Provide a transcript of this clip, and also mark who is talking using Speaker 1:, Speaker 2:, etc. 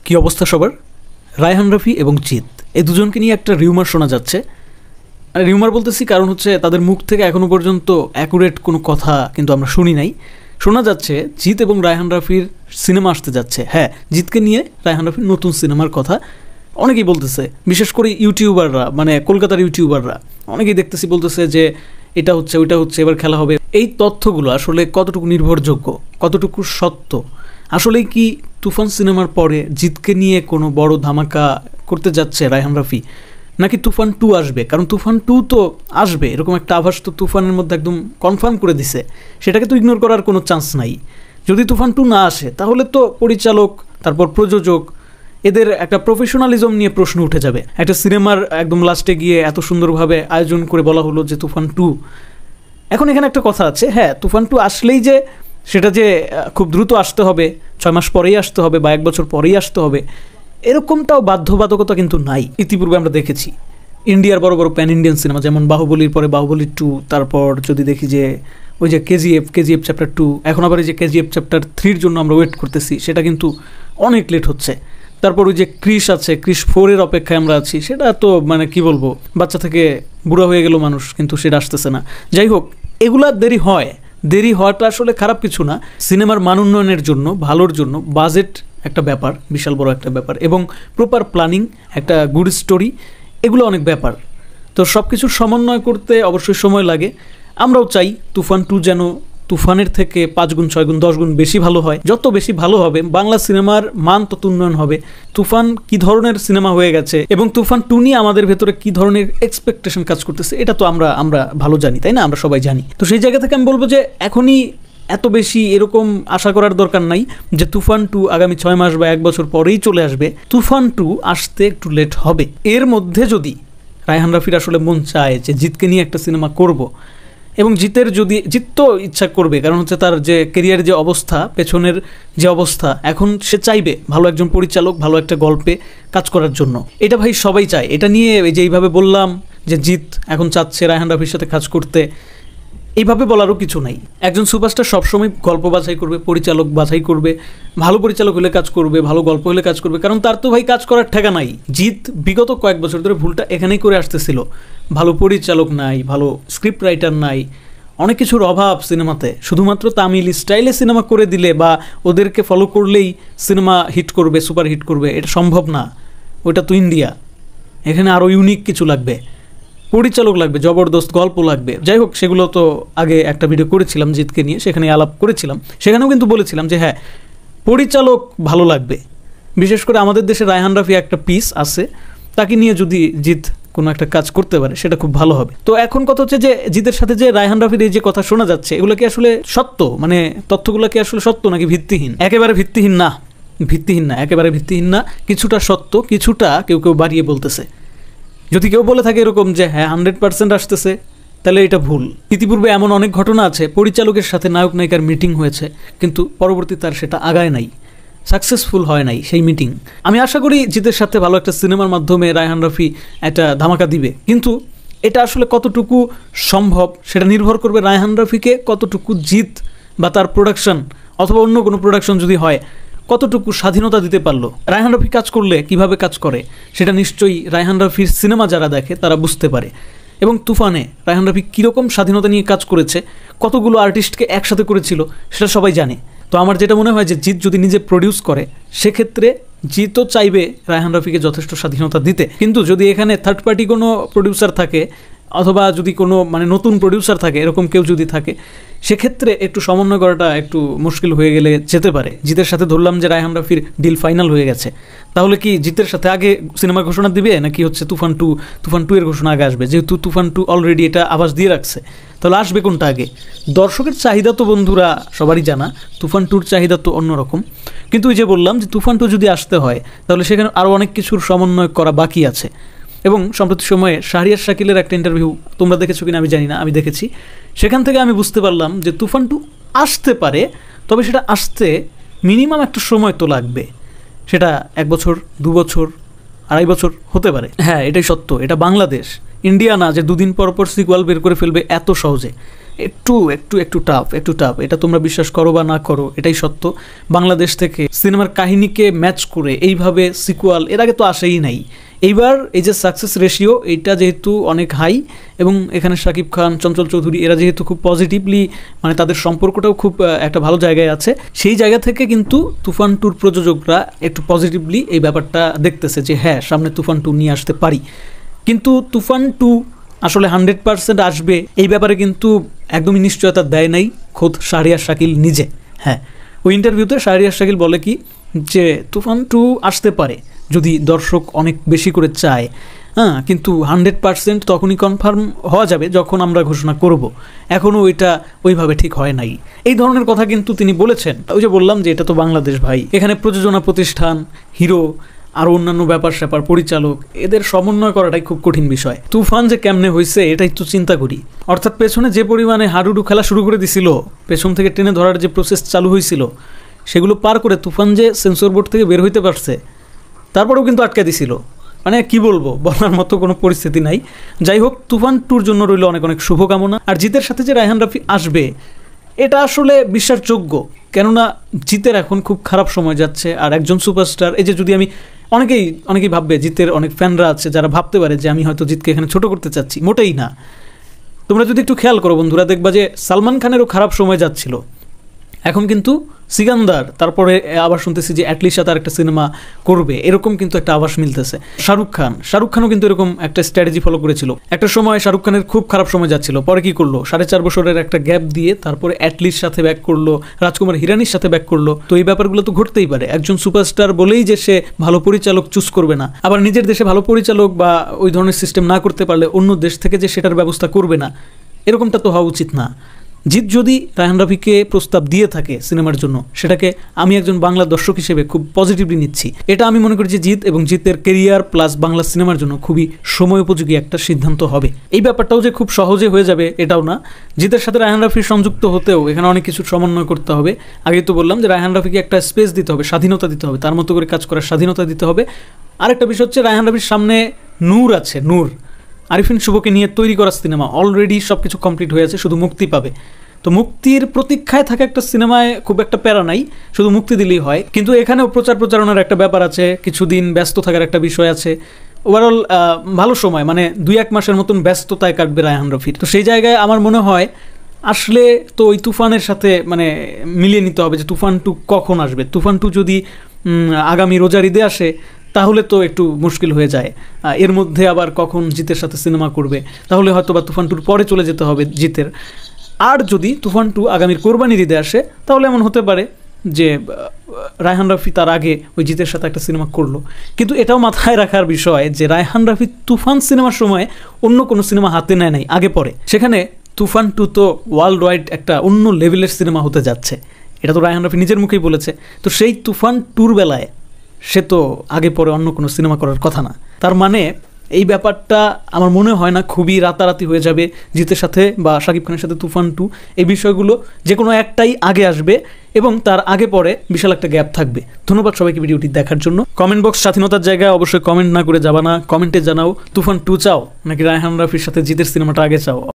Speaker 1: কি অবস্থা সবার? রায়হান রাফি এবং জিৎ এই দুজনকে নিয়ে একটা রিউমার শোনা যাচ্ছে। রিউমার বলতেছি কারণ হচ্ছে তাদের মুখ থেকে এখনও পর্যন্ত অ্যাকুরেট কোনো কথা কিন্তু আমরা শুনি নাই। শোনা যাচ্ছে জিৎ এবং রায়হান রাফির সিনেমা আসতে যাচ্ছে। হ্যাঁ, জিৎকে নিয়ে রায়হান রাফির নতুন সিনেমার কথা অনেকেই বলতেছে, বিশেষ করে ইউটিউবাররা, মানে কলকাতার ইউটিউবাররা অনেকেই দেখতেছি বলতেছে যে এটা হচ্ছে ওইটা হচ্ছে, এবার খেলা হবে। এই তথ্যগুলো আসলে কতটুকু নির্ভরযোগ্য, কতটুকু সত্য? আসলেই কি তুফান সিনেমার পরে জিৎকে নিয়ে কোনো বড় ধামাকা করতে যাচ্ছে রায়হান রাফি, নাকি তুফান 2 আসবে? কারণ তুফান 2 তো আসবে, এরকম একটা আভাস তো তুফানের মধ্যে একদম কনফার্ম করে দিছে, সেটাকে তো ইগনোর করার কোনো চান্স নাই। যদি তুফান 2 না আসে তাহলে তো পরিচালক, তারপর প্রযোজক, এদের একটা প্রফেশনালিজম নিয়ে প্রশ্ন উঠে যাবে। একটা সিনেমার একদম লাস্টে গিয়ে এত সুন্দরভাবে আয়োজন করে বলা হলো যে তুফান 2। এখন এখানে একটা কথা আছে, হ্যাঁ তুফান 2 আসলেই যে সেটা যে খুব দ্রুত আসতে হবে, 6 মাস পরেই আসতে হবে বা 1 বছর পরেই আসতে হবে, এরকমটাও বাধ্যবাধকতা কিন্তু নাই। ইতিপূর্বে আমরা দেখেছি ইন্ডিয়ার বড় বড় প্যান ইন্ডিয়ান সিনেমা, যেমন বাহুবলীর পরে বাহুবলী 2, তারপর যদি দেখি যে ওই যে কেজিএফ চ্যাপ্টার 2, এখন আবার এই যে কেজিএফ চ্যাপ্টার 3-র জন্য আমরা ওয়েট করতেছি, সেটা কিন্তু অনেক লেট হচ্ছে। তারপর ওই যে ক্রিশ আছে, ক্রিশ 4-এর অপেক্ষায় আমরা আছি, সেটা তো মানে কি বলবো, বাচ্চা থেকে বুড়া হয়ে গেল মানুষ, কিন্তু সেটা আসতেছে না। যাই হোক, এগুলা দেরি হয়, দেরি হওয়াটা আসলে খারাপ কিছু না। সিনেমার মান উন্নয়নের জন্য, ভালোর জন্য বাজেট একটা ব্যাপার, বিশাল বড় একটা ব্যাপার, এবং প্রপার প্ল্যানিং, একটা গুড স্টোরি, এগুলো অনেক ব্যাপার। তো সব কিছুর সমন্বয় করতে অবশ্যই সময় লাগে। আমরাও চাই তুফান 2 যেন তুফানের থেকে 5 গুণ 6 গুণ 10 গুণ বেশি ভালো হয়। যত বেশি ভালো হবে বাংলা সিনেমার মান তত উন্নয়ন হবে। তুফান কি ধরনের সিনেমা হয়ে গেছে এবং তুফান 2 নিয়ে আমাদের ভেতরে কি ধরনের এক্সপেকটেশন কাজ করতেছে, এটা তো আমরা ভালো জানি, তাই না? আমরা সবাই জানি। তো সেই জায়গা থেকে আমি বলবো যে এখনই এত বেশি এরকম আশা করার দরকার নাই যে তুফান 2 আগামী 6 মাস বা 1 বছর পরেই চলে আসবে। তুফান 2 আসতে একটু লেট হবে। এর মধ্যে যদি রায়হান রাফির আসলে মন চায় যে জিৎকে নিয়ে একটা সিনেমা করব, এবং জিৎ তো ইচ্ছা করবে, কারণ হচ্ছে তার যে কেরিয়ার যে অবস্থা, পেছনের যে অবস্থা, এখন সে চাইবে ভালো একজন পরিচালক, ভালো একটা গল্পে কাজ করার জন্য। এটা ভাই সবাই চায়। এটা নিয়ে যে এইভাবে বললাম যে জিৎ এখন চাচ্ছে রায়হান রাফির সাথে কাজ করতে, এইভাবে বলারও কিছু নাই। একজন সুপারস্টার সবসময় গল্প বাছাই করবে, পরিচালক বাছাই করবে, ভালো পরিচালক হলে কাজ করবে, ভালো গল্প হলে কাজ করবে, কারণ তার তো ভাই কাজ করার ঠেকা নাই। জিৎ বিগত কয়েক বছর ধরে ভুলটা এখানেই করে আসতেছিল, ভালো পরিচালক নাই, ভালো স্ক্রিপ্ট রাইটার নাই, অনেক কিছুর অভাব সিনেমাতে। শুধুমাত্র তামিল স্টাইলে সিনেমা করে দিলে বা ওদেরকে ফলো করলেই সিনেমা হিট করবে, সুপার হিট করবে, এটা সম্ভব না। ওটা তো ইন্ডিয়া, এখানে আরও ইউনিক কিছু লাগবে, পরিচালক লাগবে, জবরদস্ত গল্প লাগবে। যাই হোক, সেগুলো তো আগে একটা ভিডিও করেছিলাম জিৎকে নিয়ে, সেখানে আলাপ করেছিলাম, সেখানেও কিন্তু বলেছিলাম যে হ্যাঁ পরিচালক ভালো লাগবে। বিশেষ করে আমাদের দেশে রায়হান রাফি একটা পিস আছে, তাকে নিয়ে যদি জিৎ কোনো একটা কাজ করতে পারে সেটা খুব ভালো হবে। তো এখন কথা হচ্ছে যে জিতের সাথে যে রায়হান রাফির এই যে কথা শোনা যাচ্ছে, এগুলো কি আসলে সত্য? মানে তথ্যগুলো কি আসলে সত্য নাকি ভিত্তিহীন? একেবারে ভিত্তিহীন না, একেবারে ভিত্তিহীন না। কিছুটা সত্য, কিছুটা কেউ বাড়িয়ে বলতেছে। যদি কেউ বলে থাকে এরকম যে হ্যাঁ 100% আসতেছে, তাহলে এটা ভুল। ইতিপূর্বে এমন অনেক ঘটনা আছে, পরিচালকের সাথে নায়ক নায়িকার মিটিং হয়েছে, কিন্তু পরবর্তী তার সেটা আগায় নাই, সাকসেসফুল হয় নাই সেই মিটিং। আমি আশা করি জিতের সাথে ভালো একটা সিনেমার মাধ্যমে রায়হান রাফি একটা ধামাকা দিবে, কিন্তু এটা আসলে কতটুকু সম্ভব সেটা নির্ভর করবে রায়হান রাফিকে কতটুকু জিৎ বা তার প্রোডাকশন অথবা অন্য কোনো প্রোডাকশন যদি হয় কতটুকু স্বাধীনতা দিতে পারলো। রায়হান রাফি কাজ করলে কিভাবে কাজ করে সেটা নিশ্চয়ই রায়হান রাফির সিনেমা যারা দেখে তারা বুঝতে পারে। এবং তুফানে রায়হান রাফি কীরকম স্বাধীনতা নিয়ে কাজ করেছে, কতগুলো আর্টিস্টকে একসাথে করেছিল, সেটা সবাই জানে। তো আমার যেটা মনে হয় যে জিৎ যদি নিজে প্রডিউস করে, সেক্ষেত্রে জিৎও চাইবে রায়হান রাফিকে যথেষ্ট স্বাধীনতা দিতে। কিন্তু যদি এখানে থার্ড পার্টি কোনো প্রডিউসার থাকে, অথবা যদি কোনো মানে নতুন প্রডিউসার থাকে, এরকম কেউ যদি থাকে, সেক্ষেত্রে একটু সমন্বয় করাটা একটু মুশকিল হয়ে গেলে যেতে পারে। জিতের সাথে ধরলাম যে রায়হান রাফির ডিল ফাইনাল হয়ে গেছে, তাহলে কি জিতের সাথে আগে সিনেমার ঘোষণা দিবে, নাকি হচ্ছে তুফান 2 এর ঘোষণা আগে আসবে? যেহেতু তুফান 2 অলরেডি এটা আভাস দিয়ে রাখছে, তাহলে আসবে কোনটা আগে? দর্শকের চাহিদা তো বন্ধুরা সবারই জানা, তুফান 2-র চাহিদা তো অন্যরকম। কিন্তু ওই যে বললাম যে তুফান 2 যদি আসতে হয়, তাহলে সেখানে আরও অনেক কিছুর সমন্বয় করা বাকি আছে। এবং সম্প্রতি সময়ে শাহরিয়ার শাকিলের একটা ইন্টারভিউ তোমরা দেখেছো কিনা আমি জানি না, আমি দেখেছি। সেখান থেকে আমি বুঝতে পারলাম যে তুফান 2 আসতে পারে, তবে সেটা আসতে মিনিমাম একটা সময় তো লাগবে। সেটা 1 বছর, 2 বছর, 2.5 বছর হতে পারে। হ্যাঁ, এটাই সত্য। এটা বাংলাদেশ, ইন্ডিয়া না যে 2 দিন পর সিকুয়াল বের করে ফেলবে এত সহজে। একটু একটু একটু টাফ, এটা তোমরা বিশ্বাস করো বা না করো, এটাই সত্য। বাংলাদেশ থেকে সিনেমার কাহিনীকে ম্যাচ করে এইভাবে সিকুয়াল এর আগে তো আসেই নাই। এইবার এই যে সাকসেস রেশিও, এইটা যেহেতু অনেক হাই, এবং এখানে শাকিব খান, চঞ্চল চৌধুরী এরা যেহেতু খুব পজিটিভলি, মানে তাদের সম্পর্কটাও খুব একটা ভালো জায়গায় আছে, সেই জায়গা থেকে কিন্তু তুফান টুর প্রযোজকরা একটু পজিটিভলি এই ব্যাপারটা দেখতেছে যে হ্যাঁ, সামনে তুফান টু নিয়ে আসতে পারি। কিন্তু তুফান টু আসলে 100% আসবে এই ব্যাপারে কিন্তু একদমই নিশ্চয়তা দেয় নাই খোদ শাহরিয়ার শাকিল নিজে। হ্যাঁ, ওই ইন্টারভিউতে শাহরিয়ার শাকিল বলে কি যে তুফান টু আসতে পারে যদি দর্শক অনেক বেশি করে চায়, হ্যাঁ, কিন্তু 100% তখনই কনফার্ম হওয়া যাবে যখন আমরা ঘোষণা করব, এখনও এটা ওইভাবে ঠিক হয় নাই। এই ধরনের কথা কিন্তু তিনি বলেছেন। ওই যে বললাম যে এটা তো বাংলাদেশ ভাই, এখানে প্রযোজনা প্রতিষ্ঠান, হিরো, আর অন্যান্য ব্যাপার স্যাপার, পরিচালক, এদের সমন্বয় করাটাই খুব কঠিন বিষয়। তুফান যে কেমনে হয়েছে এটাই তো চিন্তা করি। অর্থাৎ পেছনে যে পরিমাণে হাডুডু খেলা শুরু করে দিছিল, পেছন থেকে টেনে ধরার যে প্রসেস চালু হয়েছিল, সেগুলো পার করে তুফান যে সেন্সর বোর্ড থেকে বের হইতে পারছে, তারপরেও কিন্তু আটকে দিছিল। মানে কি বলবো, বলার মতো কোনো পরিস্থিতি নাই। যাই হোক, তুফান টুর জন্য রইল অনেক অনেক শুভকামনা। আর জিতের সাথে যে রায়হান রাফি আসবে, এটা আসলে বিশ্বাসযোগ্য, কেননা জিতের এখন খুব খারাপ সময় যাচ্ছে। আর একজন সুপারস্টার, এই যে যদি আমি অনেকেই ভাববে, জিতের অনেক ফ্যানরা আছে যারা ভাবতে পারে যে আমি হয়তো জিতকে এখানে ছোট করতে চাচ্ছি, মোটেই না। তোমরা যদি একটু খেয়াল করো বন্ধুরা, দেখবা যে সালমান খানেরও খারাপ সময় যাচ্ছিল, এখন কিন্তু সিকান্দার, তারপরে আবার শুনতেছি যে অ্যাটলিস্ট তার একটা সিনেমা করবে, এরকম কিন্তু একটা আভাস মিলতেছে। শাহরুখ খানও কিন্তু এরকম একটা স্ট্র্যাটেজি ফলো করেছিল। একটা সময় শাহরুখ খানের খুব খারাপ সময় যাচ্ছিল, পরে কি করলো, 4.5 বছরের একটা গ্যাপ দিয়ে তারপরে অ্যাটলিস্ট সাথে ব্যাক করলো, রাজকুমার হিরানির সাথে ব্যাক করলো। তো এই ব্যাপারগুলো তো ঘটতেই পারে। একজন সুপারস্টার বলেই যে সে ভালো পরিচালক চুজ করবে না, আবার নিজের দেশে ভালো পরিচালক বা ওই ধরনের সিস্টেম না করতে পারলে অন্য দেশ থেকে যে সেটার ব্যবস্থা করবে না, এরকমটা তো হওয়া উচিত না। জিৎ যদি রায়হান রাফিকে প্রস্তাব দিয়ে থাকে সিনেমার জন্য, সেটাকে আমি একজন বাংলা দর্শক হিসেবে খুব পজিটিভলি নিচ্ছি। এটা আমি মনে করি যে জিৎ এবং জিতের কেরিয়ার প্লাস বাংলা সিনেমার জন্য খুবই সময় উপযোগী একটা সিদ্ধান্ত হবে। এই ব্যাপারটাও যে খুব সহজে হয়ে যাবে এটাও না। জিতের সাথে রায়হান রাফির সংযুক্ত হতেও এখানে অনেক কিছু সমন্বয় করতে হবে। আগেই তো বললাম যে রায়হান রাফিকে একটা স্পেস দিতে হবে, স্বাধীনতা দিতে হবে, তার মতো করে কাজ করার স্বাধীনতা দিতে হবে। আরেকটা বিষয় হচ্ছে, রায়হান রাফির সামনে নূর আছে, নূর আরিফিন শুভকে নিয়ে তৈরি করা সিনেমা অলরেডি সব কিছু কমপ্লিট হয়ে আছে, শুধু মুক্তি পাবে। তো মুক্তির প্রতীক্ষায় থাকা একটা সিনেমায় খুব একটা প্যারা নাই, শুধু মুক্তি দিলেই হয়। কিন্তু এখানেও প্রচারণার একটা ব্যাপার আছে, কিছুদিন ব্যস্ত থাকার একটা বিষয় আছে। ওভারঅল ভালো সময়, মানে 2-1 মাসের মতন ব্যস্ততায় কাটবে রায়হান রফির। তো সেই জায়গায় আমার মনে হয় আসলে তো ওই তুফানের সাথে মানে মিলিয়ে নিতে হবে যে তুফান টু কখন আসবে। তুফান টু যদি আগামী রোজার ঈদে আসে তাহলে তো একটু মুশকিল হয়ে যায়। এর মধ্যে আবার কখন জিতের সাথে সিনেমা করবে, তাহলে হয়তো বা তুফান টুর পরে চলে যেতে হবে জিতের। আর যদি তুফান টু আগামীর কোরবানির ঈদে আসে, তাহলে এমন হতে পারে যে রায়হান রাফি তার আগে ওই জিতের সাথে একটা সিনেমা করলো। কিন্তু এটাও মাথায় রাখার বিষয় যে রায়হান রাফি তুফান সিনেমার সময় অন্য কোনো সিনেমা হাতে নেয় নাই আগে পরে, সেখানে তুফান টু তো ওয়ার্ল্ড ওয়াইড একটা অন্য লেভেলের সিনেমা হতে যাচ্ছে, এটা তো রায়হান রাফি নিজের মুখেই বলেছে। তো সেই তুফান টুর বেলায় সে তো আগে পরে অন্য কোনো সিনেমা করার কথা না। তার মানে এই ব্যাপারটা আমার মনে হয় না খুবই রাতারাতি হয়ে যাবে জিতের সাথে বা শাকিব খানের সাথে তুফান টু। এই বিষয়গুলো যে কোনো একটাই আগে আসবে এবং তার আগে পরে বিশাল একটা গ্যাপ থাকবে। ধন্যবাদ সবাইকে ভিডিওটি দেখার জন্য। কমেন্ট বক্স স্বাধীনতার জায়গায়, অবশ্যই কমেন্ট না করে যাবা না। কমেন্টে জানাও তুফান টু চাও নাকি রায়হান রাফির সাথে জিতের সিনেমাটা আগে চাও।